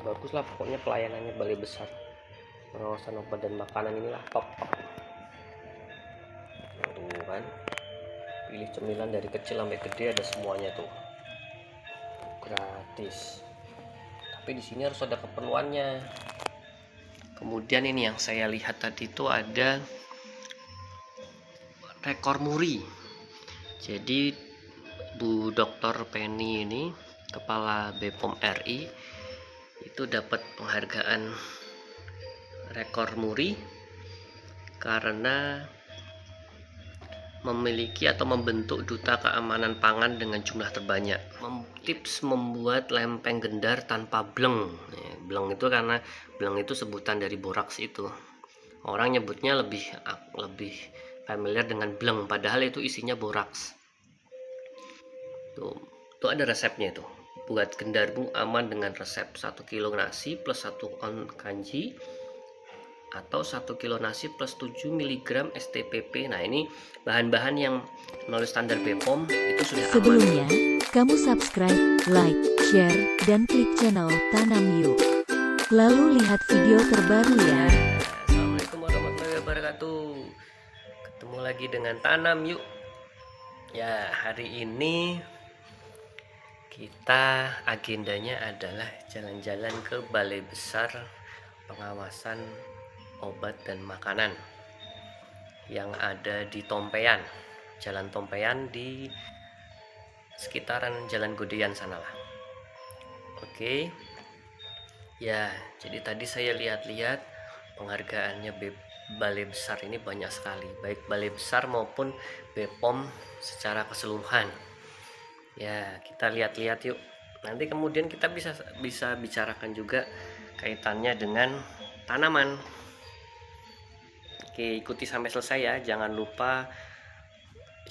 bagus lah, pokoknya pelayanannya Balai Besar Pengawasan Obat dan Makanan inilah top. Tuh kan, pilih cemilan dari kecil sampai gede ada semuanya tuh, gratis. Tapi di sini harus ada keperluannya. Kemudian ini yang saya lihat tadi itu ada rekor muri. Jadi Bu Dr. Penny ini, Kepala BPOM RI, itu dapat penghargaan rekor muri karena memiliki atau membentuk duta keamanan pangan dengan jumlah terbanyak. Tips membuat lempeng gendar tanpa bleng. Bleng itu karena bleng itu sebutan dari boraks itu. Orang nyebutnya lebih familiar dengan bleng, padahal itu isinya boraks. Tuh ada resepnya itu. Buat gendarmu aman dengan resep 1 kilo nasi plus 1 on kanji atau 1 kilo nasi plus 7 mg STPP. Nah, ini bahan-bahan yang melalui standar BPOM itu sudah aman. Sebelumnya, kamu subscribe, like, share, dan klik channel Tanam Yuk. Lalu lihat video terbaru ya. Assalamualaikum warahmatullahi wabarakatuh. Ketemu lagi dengan Tanam Yuk. Ya, hari ini kita agendanya adalah jalan-jalan ke Balai Besar Pengawasan Obat dan Makanan yang ada di Tompean, Jalan Tompean di sekitaran Jalan Godean sana lah. Oke. Ya, jadi tadi saya lihat-lihat penghargaannya Balai Besar ini banyak sekali, baik Balai Besar maupun BPOM secara keseluruhan. Ya, kita lihat-lihat yuk. Nanti kemudian kita bisa bicarakan juga kaitannya dengan tanaman. Oke, ikuti sampai selesai ya. Jangan lupa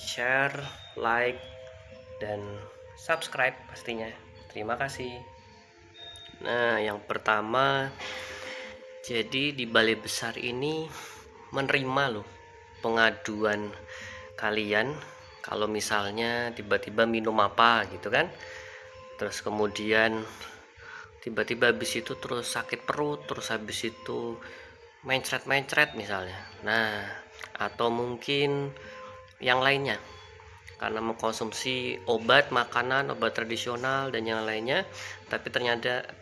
share, like, dan subscribe pastinya. Terima kasih. Nah, yang pertama, jadi di Balai Besar ini menerima loh pengaduan kalian kalau misalnya tiba-tiba minum apa gitu kan, terus kemudian tiba-tiba habis itu terus sakit perut, terus habis itu mencret misalnya. Nah, atau mungkin yang lainnya karena mengkonsumsi obat, makanan, obat tradisional dan yang lainnya, tapi ternyata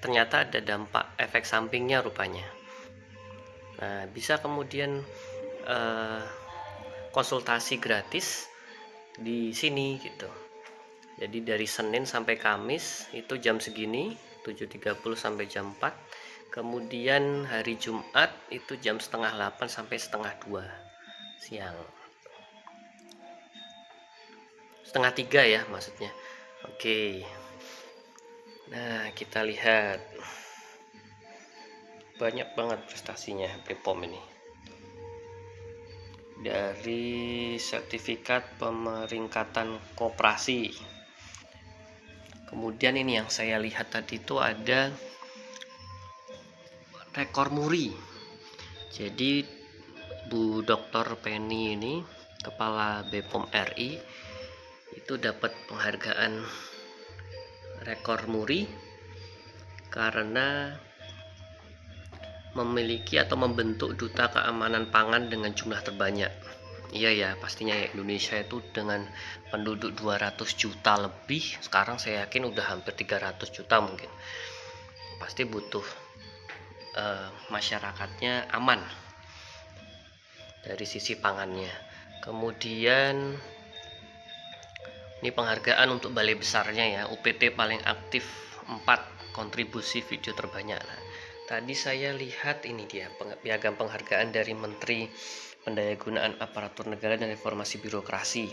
ada dampak efek sampingnya rupanya. Nah, bisa kemudian konsultasi gratis di sini gitu. Jadi dari Senin sampai Kamis itu jam segini 7.30 sampai jam 4. Kemudian hari Jumat itu jam 7.30 sampai 1.30 siang. 2:30 ya maksudnya. Oke. Nah, kita lihat banyak banget prestasinya BPOM ini. Dari sertifikat pemeringkatan koperasi. Kemudian ini yang saya lihat tadi itu ada rekor muri. Jadi Bu Dr. Penny ini, Kepala BPOM RI, itu dapat penghargaan rekor muri karena memiliki atau membentuk duta keamanan pangan dengan jumlah terbanyak. Iya ya, pastinya ya, Indonesia itu dengan penduduk 200 juta lebih, sekarang saya yakin udah hampir 300 juta mungkin. Pasti butuh masyarakatnya aman dari sisi pangannya. Kemudian ini penghargaan untuk Balai Besarnya ya, UPT paling aktif 4, kontribusi video terbanyak. Nah, tadi saya lihat ini dia piagam penghargaan dari Menteri Pendayagunaan Aparatur Negara dan Reformasi Birokrasi.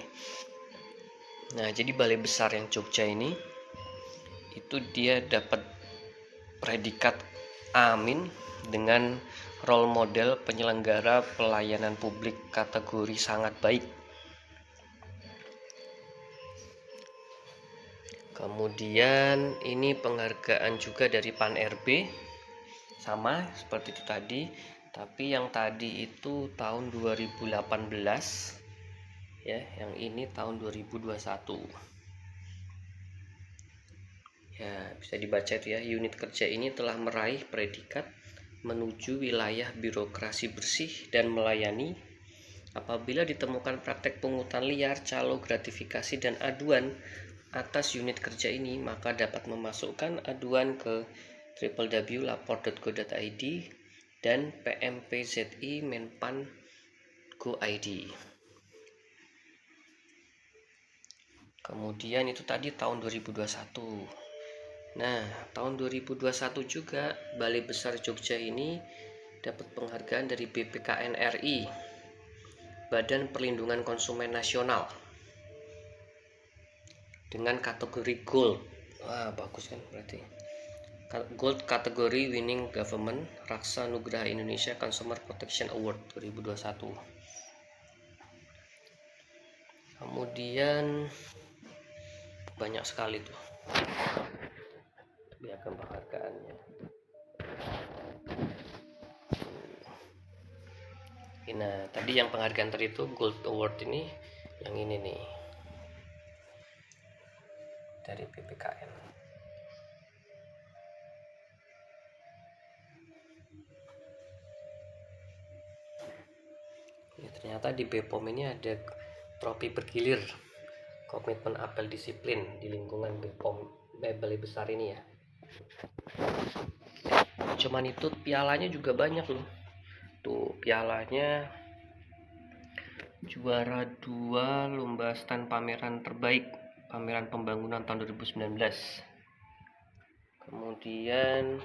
Nah, jadi Balai Besar yang Jogja ini itu dia dapat predikat Amin dengan role model penyelenggara pelayanan publik kategori sangat baik. Kemudian ini penghargaan juga dari Pan RB, sama seperti itu tadi, tapi yang tadi itu tahun 2018 ya, yang ini tahun 2021 Ya, bisa dibaca itu ya, unit kerja ini telah meraih predikat menuju wilayah birokrasi bersih dan melayani. Apabila ditemukan praktek pungutan liar, calo, gratifikasi, dan aduan atas unit kerja ini, maka dapat memasukkan aduan ke www.lapor.go.id dan PMPZI Menpan Go.id. Kemudian itu tadi tahun 2021. Nah, tahun 2021 juga Balai Besar Jogja ini dapat penghargaan dari BPKN RI, Badan Perlindungan Konsumen Nasional, dengan kategori Gold. Wah, bagus kan berarti. Gold kategori Winning Government Raksa Nugraha Indonesia Consumer Protection Award 2021. Kemudian banyak sekali tuh piagam penghargaannya. Nah, tadi yang penghargaan tadi itu Gold Award ini, yang ini nih dari BPKN. Ya, ternyata di BPOM ini ada trofi bergilir komitmen apel disiplin di lingkungan BPOM Balai Besar ini ya. Cuman itu pialanya juga banyak loh. Tuh pialanya juara 2 lomba stand pameran terbaik pameran pembangunan tahun 2019. Kemudian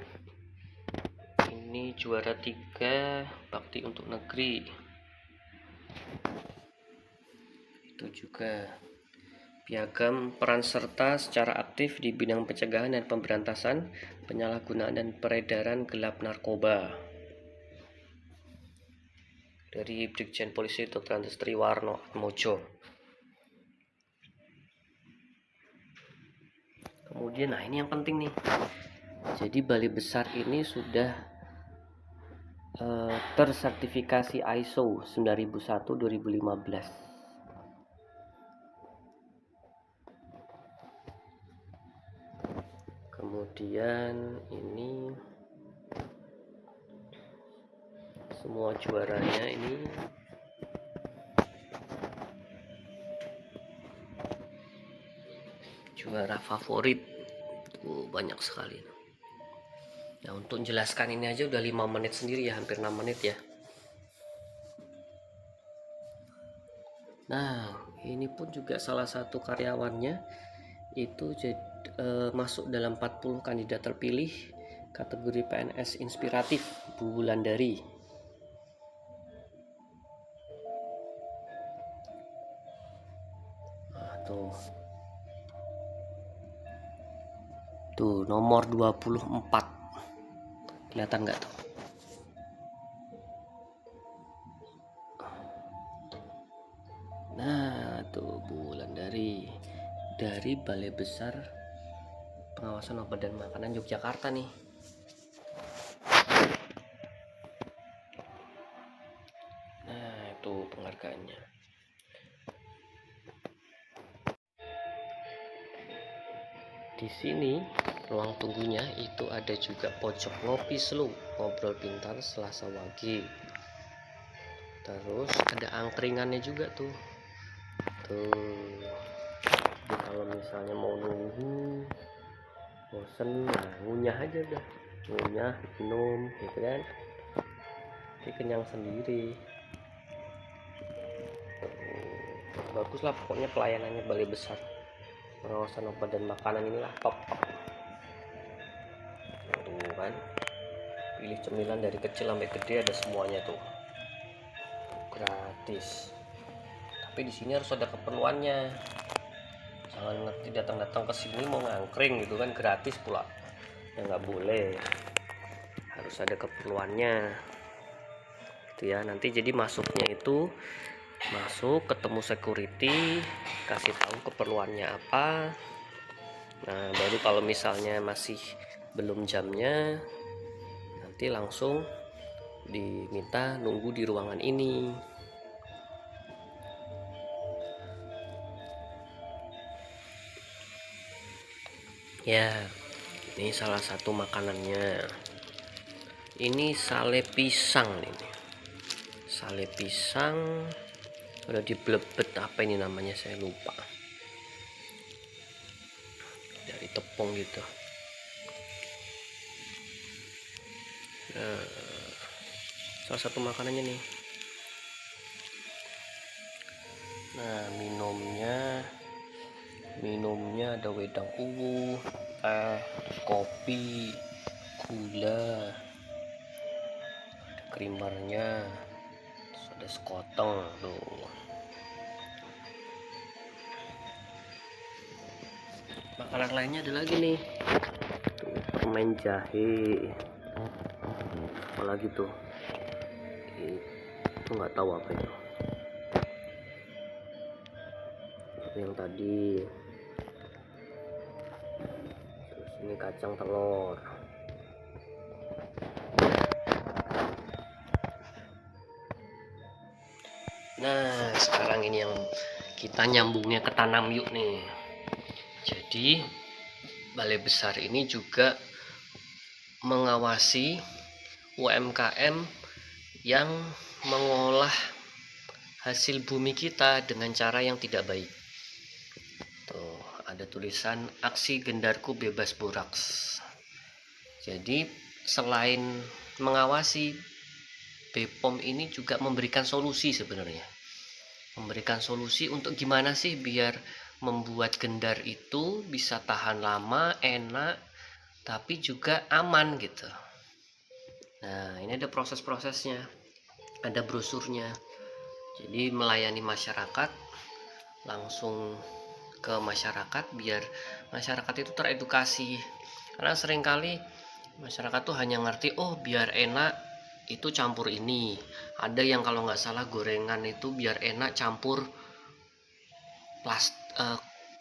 ini juara 3 bakti untuk negeri. Itu juga piagam peran serta secara aktif di bidang pencegahan dan pemberantasan penyalahgunaan dan peredaran gelap narkoba dari Brigjen Polisi Dr. Andes Triwarno Atmojo. Kemudian nah ini yang penting nih. Jadi Balai Besar ini sudah tersertifikasi ISO 9001:2015. Kemudian ini semua juaranya ini juara favorit tuh banyak sekali. Nah, untuk menjelaskan ini aja udah 5 menit sendiri ya, hampir 6 menit ya. Nah, ini pun juga salah satu karyawannya itu masuk dalam 40 kandidat terpilih kategori PNS inspiratif Bu Wulandari. Nah, tuh nomor 24, kelihatan nggak tuh? Nah, tuh Bu Wulandari dari Balai Besar Pengawasan Obat dan Makanan Yogyakarta nih. Nah, itu penghargaannya. Di sini ruang tunggunya itu ada juga pojok ngopi slow, ngobrol pintar Selasa Wage. Terus ada angkringannya juga tuh. Tuh. Jadi kalau misalnya mau nunggu bosen, nah ngunyah aja dah, ngunyah minum gitu kan, jadi kenyang sendiri. Bagus lah pokoknya pelayanannya Balai Besar Pengawasan Obat dan Makanan inilah top. Tuh kan, pilih cemilan dari kecil sampai gede ada semuanya tuh, gratis. Tapi di sini harus ada keperluannya. Jangan ngerti datang-datang ke sini mau ngangkring gitu kan gratis pula. Ya nggak boleh. Harus ada keperluannya. Gitu ya. Nanti jadi masuknya itu masuk ketemu security, kasih tahu keperluannya apa. Nah, baru kalau misalnya masih belum jamnya nanti langsung diminta nunggu di ruangan ini. Ya, Ini salah satu makanannya. Ini sale pisang ini. Sale pisang udah diblebet, apa ini namanya saya lupa. Dari tepung gitu. Nah, salah satu makanannya nih. Nah, minumnya ada wedang uwu, teh, kopi, gula, ada krimernya, terus ada sekoteng tuh. Makanan lainnya ada lagi nih, tuh, permen jahe, apalagi tuh, itu nggak tahu apa itu. Yang tadi, terus ini kacang telur. Nah, sekarang ini yang kita nyambungnya ke Tanam Yuk nih. Jadi Balai Besar ini juga mengawasi UMKM yang mengolah hasil bumi kita dengan cara yang tidak baik. Tuh, ada tulisan aksi gendarku bebas boraks. Jadi selain mengawasi, BPOM ini juga memberikan solusi sebenarnya. Memberikan solusi untuk gimana sih biar membuat gendar itu bisa tahan lama, enak, tapi juga aman gitu. Nah, ini ada proses-prosesnya, ada brosurnya. Jadi melayani masyarakat, langsung ke masyarakat biar masyarakat itu teredukasi. Karena seringkali masyarakat tuh hanya ngerti, oh biar enak itu campur ini. Ada yang kalau nggak salah gorengan itu biar enak campur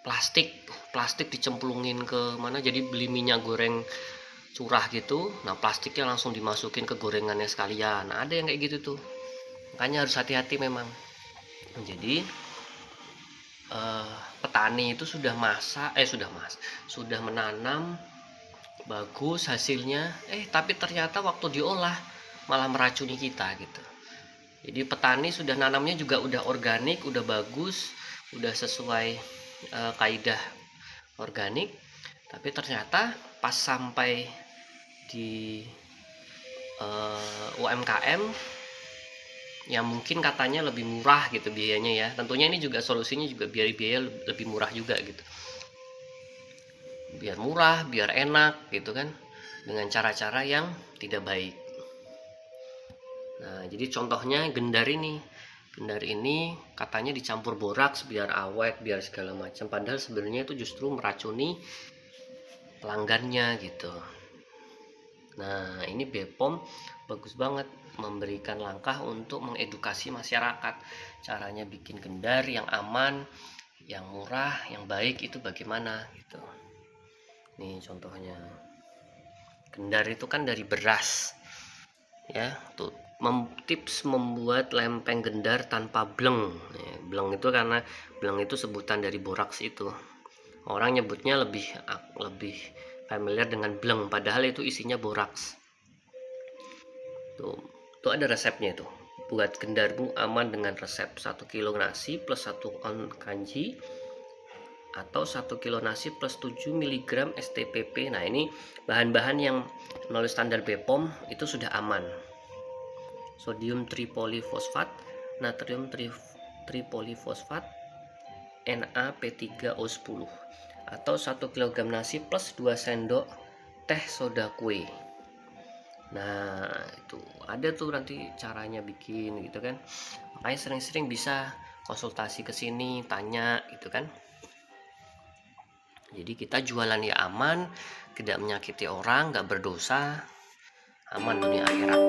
plastik dicemplungin ke mana, jadi beli minyak goreng curah gitu, nah plastiknya langsung dimasukin ke gorengannya sekalian. Nah, ada yang kayak gitu tuh, makanya harus hati-hati memang. Jadi petani itu sudah menanam bagus hasilnya, tapi ternyata waktu diolah malah meracuni kita gitu. Jadi petani sudah nanamnya juga udah organik, udah bagus, udah sesuai kaidah organik, tapi ternyata pas sampai di UMKM yang mungkin katanya lebih murah gitu biayanya ya. Tentunya ini juga solusinya juga biaya lebih murah juga gitu. Biar murah, biar enak gitu kan, dengan cara-cara yang tidak baik. Nah, jadi contohnya gendar ini. Gendar ini katanya dicampur boraks biar awet, biar segala macam. Padahal sebenarnya itu justru meracuni pelanggannya gitu. Nah, ini BPOM bagus banget memberikan langkah untuk mengedukasi masyarakat. Caranya bikin gendar yang aman, yang murah, yang baik itu bagaimana gitu. Nih contohnya. Gendar itu kan dari beras. Ya, tuh tips membuat lempeng gendar tanpa bleng. Bleng itu karena bleng itu sebutan dari boraks itu. Orang nyebutnya lebih familiar dengan bleng, padahal itu isinya boraks. Tuh ada resepnya itu. Buat gendarmu aman dengan resep 1 kilo nasi plus 1 on kanji atau 1 kilo nasi plus 7 mg STPP. Nah, ini bahan-bahan yang melalui standar BPOM itu sudah aman. Sodium tripolifosfat, natrium tripolifosfat, NaP3O10 atau 1 kg nasi plus 2 sendok teh soda kue. Nah, itu ada tuh nanti caranya bikin gitu kan. Makanya sering-sering bisa konsultasi ke sini, tanya gitu kan. Jadi kita jualan ya aman, tidak menyakiti orang, nggak berdosa, aman dunia akhirat.